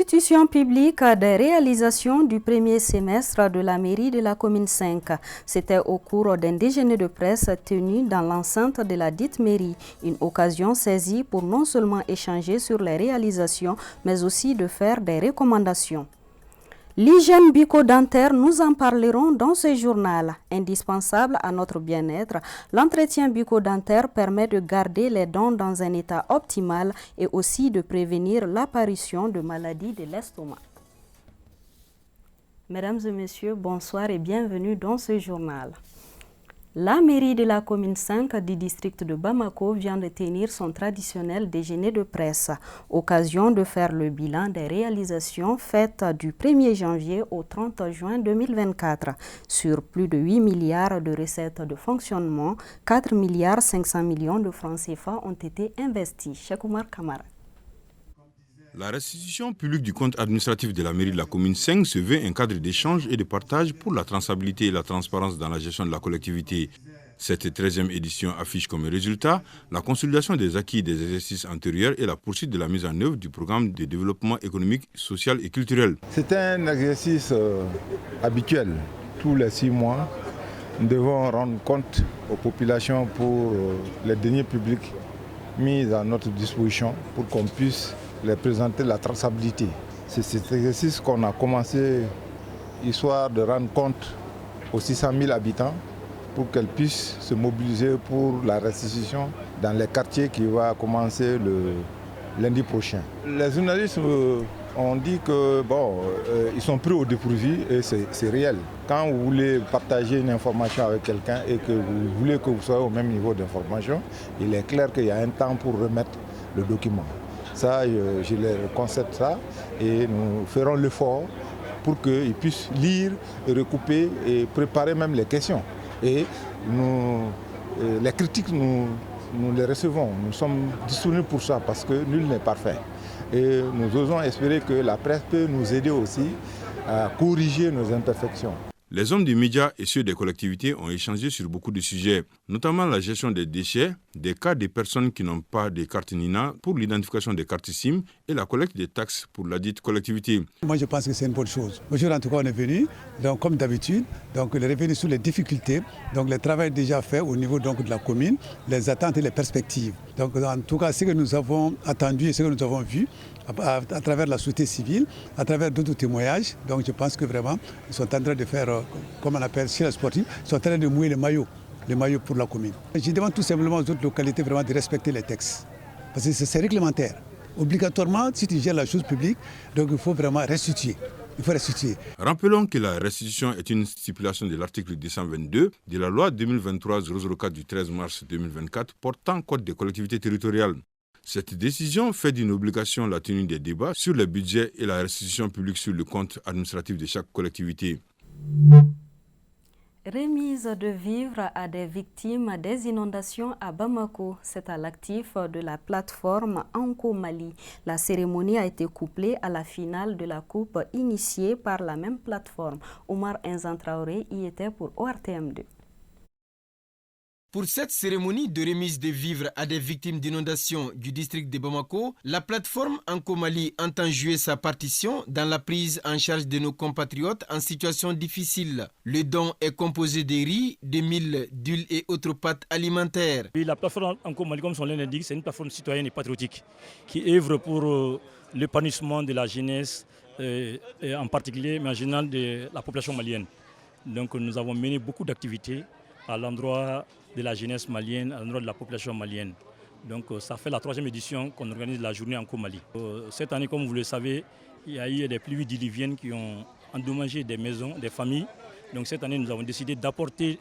Restitution publique des réalisations du premier semestre de la mairie de la commune 5. C'était au cours d'un déjeuner de presse tenu dans l'enceinte de la dite mairie. Une occasion saisie pour non seulement échanger sur les réalisations, mais aussi de faire des recommandations. L'hygiène bucco-dentaire, nous en parlerons dans ce journal. Indispensable à notre bien-être, l'entretien bucco-dentaire permet de garder les dents dans un état optimal et aussi de prévenir l'apparition de maladies de l'estomac. Mesdames et messieurs, bonsoir et bienvenue dans ce journal. La mairie de la commune 5 du district de Bamako vient de tenir son traditionnel déjeuner de presse, occasion de faire le bilan des réalisations faites du 1er janvier au 30 juin 2024. Sur plus de 8 milliards de recettes de fonctionnement, 4 milliards 500 millions de francs CFA ont été investis. Cheikh Oumar Kamara. La restitution publique du compte administratif de la mairie de la commune 5 se veut un cadre d'échange et de partage pour la traçabilité et la transparence dans la gestion de la collectivité. Cette 13e édition affiche comme résultat la consolidation des acquis des exercices antérieurs et la poursuite de la mise en œuvre du programme de développement économique, social et culturel. C'est un exercice habituel. Tous les 6 mois, nous devons rendre compte aux populations pour les deniers publics mis à notre disposition pour qu'on puisse les présenter la traçabilité. C'est cet exercice qu'on a commencé histoire de rendre compte aux 600 000 habitants pour qu'elles puissent se mobiliser pour la restitution dans les quartiers qui va commencer le lundi prochain. Les journalistes ont dit que ils sont pris au dépourvu et c'est réel. Quand vous voulez partager une information avec quelqu'un et que vous voulez que vous soyez au même niveau d'information, il est clair qu'il y a un temps pour remettre le document. Ça, je les concède ça et nous ferons l'effort pour qu'ils puissent lire, recouper et préparer même les questions. Et les critiques, nous les recevons. Nous sommes disponibles pour ça parce que nul n'est parfait. Et nous osons espérer que la presse peut nous aider aussi à corriger nos imperfections. Les hommes des médias et ceux des collectivités ont échangé sur beaucoup de sujets, notamment la gestion des déchets, des cas des personnes qui n'ont pas de carte NINA pour l'identification des cartes SIM et la collecte des taxes pour la dite collectivité. Moi je pense que c'est une bonne chose. Aujourd'hui en tout cas on est venu, donc, comme d'habitude, donc les revenus sur les difficultés, donc le travail déjà fait au niveau donc, de la commune, les attentes et les perspectives. Donc en tout cas ce que nous avons attendu et ce que nous avons vu, à travers la société civile, à travers d'autres témoignages. Donc je pense que vraiment, ils sont en train de faire, comme on appelle chez les sportifs, ils sont en train de mouiller les maillots pour la commune. Je demande tout simplement aux autres localités vraiment de respecter les textes. Parce que c'est réglementaire. Obligatoirement, si tu gères la chose publique, donc il faut vraiment restituer. Il faut restituer. Rappelons que la restitution est une stipulation de l'article 222 de la loi 2023-004 du 13 mars 2024 portant code des collectivités territoriales. Cette décision fait d'une obligation la tenue des débats sur le budget et la restitution publique sur le compte administratif de chaque collectivité. Remise de vivres à des victimes des inondations à Bamako. C'est à l'actif de la plateforme Anko Mali. La cérémonie a été couplée à la finale de la coupe initiée par la même plateforme. Omar Enzan Traoré y était pour ORTM2. Pour cette cérémonie de remise de vivres à des victimes d'inondations du district de Bamako, la plateforme Anko Mali entend jouer sa partition dans la prise en charge de nos compatriotes en situation difficile. Le don est composé de riz, de mil, d'huile et autres pâtes alimentaires. La plateforme Anko Mali, comme son nom l'indique, c'est une plateforme citoyenne et patriotique qui œuvre pour l'épanouissement de la jeunesse, et en particulier, mais en général, de la population malienne. Donc nous avons mené beaucoup d'activités à l'endroit de la jeunesse malienne, à l'endroit de la population malienne. Donc ça fait la 3e édition qu'on organise la journée Anko Mali. Cette année, comme vous le savez, il y a eu des pluies diluviennes qui ont endommagé des maisons, des familles. Donc cette année, nous avons décidé d'apporter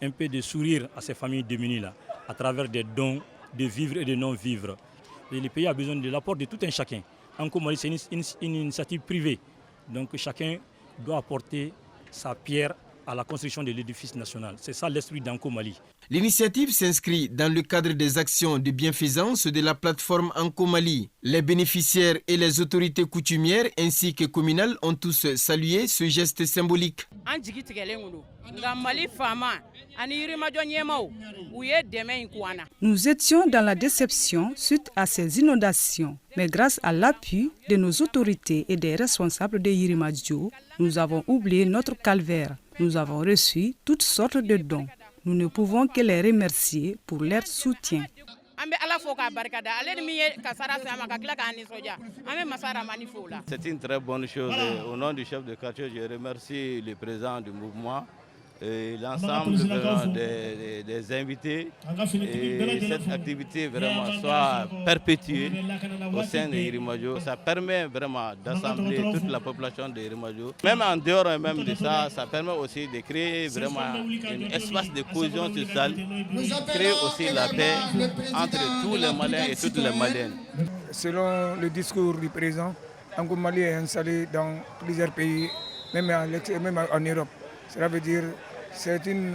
un peu de sourire à ces familles démunies-là, à travers des dons de vivres et de non-vivres. Et le pays a besoin de l'apport de tout un chacun. Anko Mali, c'est une initiative privée. Donc chacun doit apporter sa pierre à la construction de l'édifice national. C'est ça l'esprit d'Anko Mali. L'initiative s'inscrit dans le cadre des actions de bienfaisance de la plateforme Anko Mali. Les bénéficiaires et les autorités coutumières ainsi que communales ont tous salué ce geste symbolique. Nous étions dans la déception suite à ces inondations, mais grâce à l'appui de nos autorités et des responsables de Yirimadio, nous avons oublié notre calvaire. Nous avons reçu toutes sortes de dons. Nous ne pouvons que les remercier pour leur soutien. C'est une très bonne chose. Au nom du chef de quartier, je remercie le président du mouvement et l'ensemble des invités. Et cette activité vraiment soit perpétuée au sein de Yirimadio. Ça permet vraiment d'assembler toute la population de Yirimadio. Même en dehors même de ça, ça permet aussi de créer vraiment un espace de cohésion sociale, créer aussi la paix entre tous les Maliens et toutes les Maliennes. Selon le discours du président, Ango Mali est installé dans plusieurs pays, même en Europe. Cela veut dire que c'est une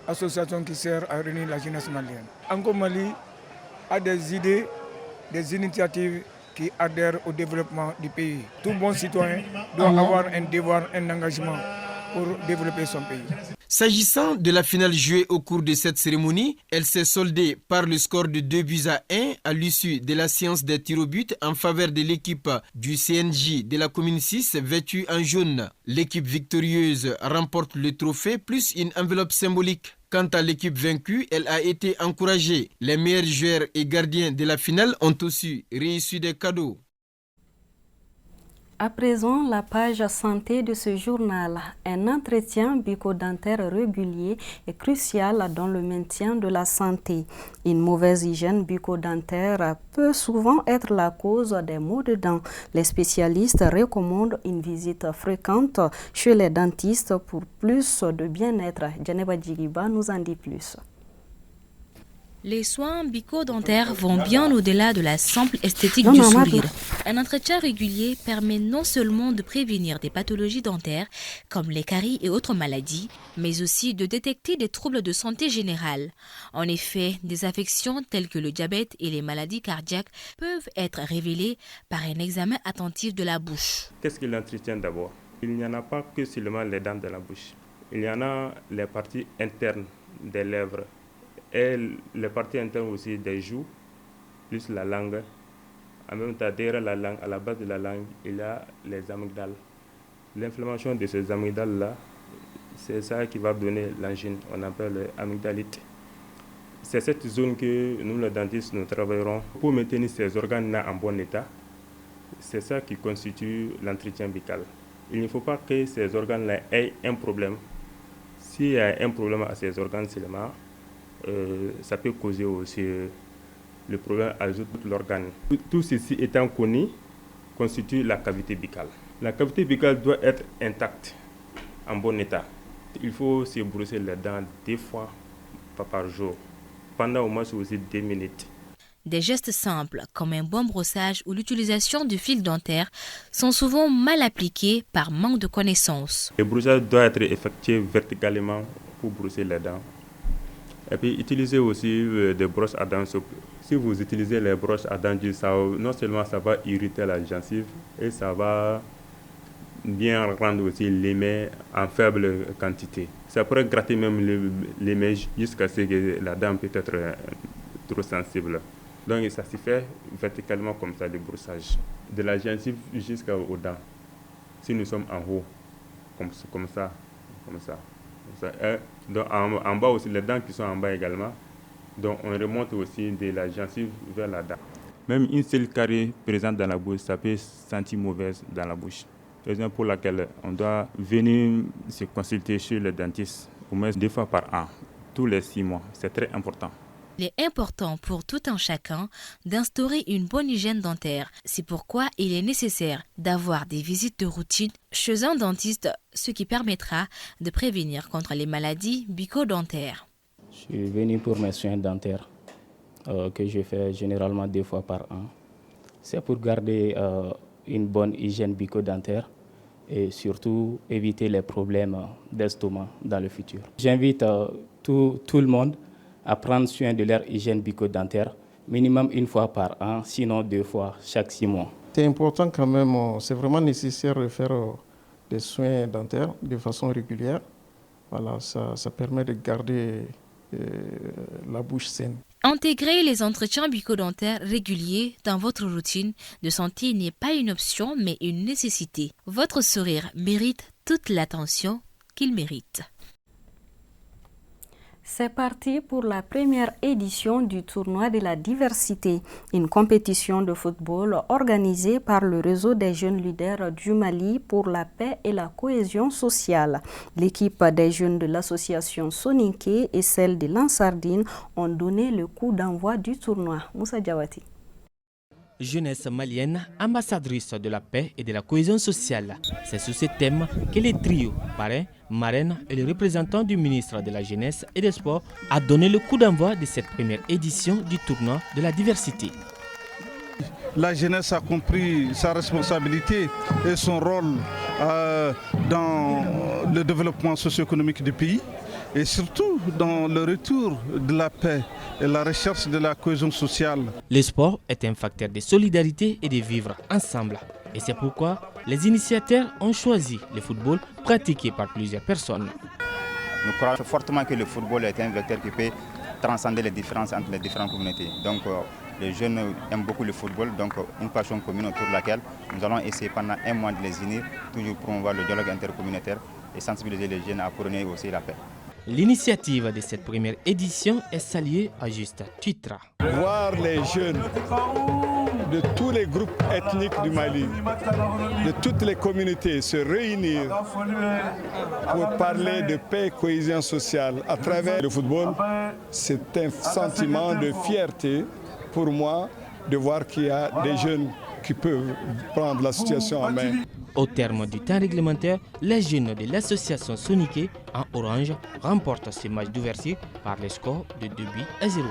association qui sert à réunir la jeunesse malienne. Ango Mali a des idées, des initiatives qui adhèrent au développement du pays. Tout bon citoyen doit avoir un devoir, un engagement pour développer son pays. S'agissant de la finale jouée au cours de cette cérémonie, elle s'est soldée par le score de 2-1 à l'issue de la séance des tirs au but en faveur de l'équipe du CNJ de la commune 6 vêtue en jaune. L'équipe victorieuse remporte le trophée plus une enveloppe symbolique. Quant à l'équipe vaincue, elle a été encouragée. Les meilleurs joueurs et gardiens de la finale ont aussi reçu des cadeaux. À présent, la page santé de ce journal. Un entretien bucco-dentaire régulier est crucial dans le maintien de la santé. Une mauvaise hygiène bucco-dentaire peut souvent être la cause des maux de dents. Les spécialistes recommandent une visite fréquente chez les dentistes pour plus de bien-être. Djeneba Djiriba nous en dit plus. Les soins bucco-dentaires vont bien au-delà de la simple esthétique du sourire. Un entretien régulier permet non seulement de prévenir des pathologies dentaires comme les caries et autres maladies, mais aussi de détecter des troubles de santé générale. En effet, des affections telles que le diabète et les maladies cardiaques peuvent être révélées par un examen attentif de la bouche. Qu'est-ce que l'entretien d'abord? Il n'y en a pas que seulement les dents de la bouche. Il y en a les parties internes des lèvres, et les parties internes aussi des joues, plus la langue. En même temps, derrière la langue, à la base de la langue, il y a les amygdales. L'inflammation de ces amygdales-là, c'est ça qui va donner l'angine, on appelle amygdalite. C'est cette zone que nous, les dentistes, nous travaillerons pour maintenir ces organes-là en bon état. C'est ça qui constitue l'entretien buccal. Il ne faut pas que ces organes-là aient un problème. S'il y a un problème à ces organes seulement, ça peut causer aussi le problème à l'organe. Tout ceci étant connu, constitue la cavité buccale. La cavité buccale doit être intacte, en bon état. Il faut se brosser les dents 2 fois par jour, pendant au moins aussi 2 minutes. Des gestes simples, comme un bon brossage ou l'utilisation du fil dentaire, sont souvent mal appliqués par manque de connaissances. Le brossage doit être effectué verticalement pour brosser les dents. Et puis utiliser aussi des brosses à dents souples. Si vous utilisez les brosses à dents dures, non seulement ça va irriter la gencive, et ça va bien rendre aussi l'émai en faible quantité. Ça pourrait gratter même l'émai jusqu'à ce que la dent peut être trop sensible. Donc ça se fait verticalement comme ça, le brossage. De la gencive jusqu'aux dents. Si nous sommes en haut, comme ça. Donc en bas aussi, les dents qui sont en bas également. Donc on remonte aussi de la gencive vers la dent. Même une seule carie présente dans la bouche, ça peut sentir mauvaise dans la bouche. Raison pour laquelle on doit venir se consulter chez le dentiste au moins 2 fois par an, tous les 6 mois. C'est très important. Il est important pour tout un chacun d'instaurer une bonne hygiène dentaire. C'est pourquoi il est nécessaire d'avoir des visites de routine chez un dentiste, ce qui permettra de prévenir contre les maladies bucco-dentaires. Je suis venu pour mes soins dentaires que je fais généralement 2 fois par an. C'est pour garder une bonne hygiène bucco-dentaire et surtout éviter les problèmes d'estomac dans le futur. J'invite tout le monde à prendre soin de leur hygiène bucco-dentaire, minimum 1 fois par an, sinon 2 fois chaque 6 mois. C'est important quand même, c'est vraiment nécessaire de faire des soins dentaires de façon régulière Voilà, ça permet de garder la bouche saine. Intégrer les entretiens bucco-dentaires réguliers dans votre routine de santé n'est pas une option mais une nécessité. Votre sourire mérite toute l'attention qu'il mérite. C'est parti pour la première édition du tournoi de la diversité, une compétition de football organisée par le réseau des jeunes leaders du Mali pour la paix et la cohésion sociale. L'équipe des jeunes de l'association Soninké et celle de Lansardine ont donné le coup d'envoi du tournoi. Moussa Diawati. Jeunesse malienne, ambassadrice de la paix et de la cohésion sociale. C'est sous ce thème que les trios, parrain, marraine et le représentant du ministre de la Jeunesse et des Sports a donné le coup d'envoi de cette première édition du tournoi de la diversité. La jeunesse a compris sa responsabilité et son rôle dans le développement socio-économique du pays et surtout dans le retour de la paix et la recherche de la cohésion sociale. Le sport est un facteur de solidarité et de vivre ensemble. Et c'est pourquoi les initiateurs ont choisi le football pratiqué par plusieurs personnes. Nous croyons fortement que le football est un vecteur qui peut transcender les différences entre les différentes communautés. Donc les jeunes aiment beaucoup le football, donc une passion commune autour de laquelle nous allons essayer pendant un mois de les unir, toujours promouvoir le dialogue intercommunautaire et sensibiliser les jeunes à prôner aussi la paix. L'initiative de cette première édition est saluée à juste titre. Voir les jeunes de tous les groupes ethniques du Mali, de toutes les communautés se réunir pour parler de paix et cohésion sociale à travers le football, c'est un sentiment de fierté pour moi de voir qu'il y a des jeunes qui peuvent prendre la situation en main. Au terme du temps réglementaire, les jeunes de l'association Soninké en orange remportent ce match d'ouverture par le score de 2 buts à 0.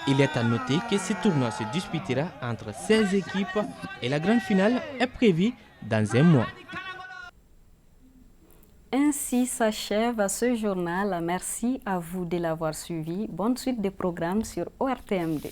Il est à noter que ce tournoi se disputera entre 16 équipes et la grande finale est prévue dans un mois. Ainsi s'achève ce journal. Merci à vous de l'avoir suivi. Bonne suite des programmes sur ORTMD.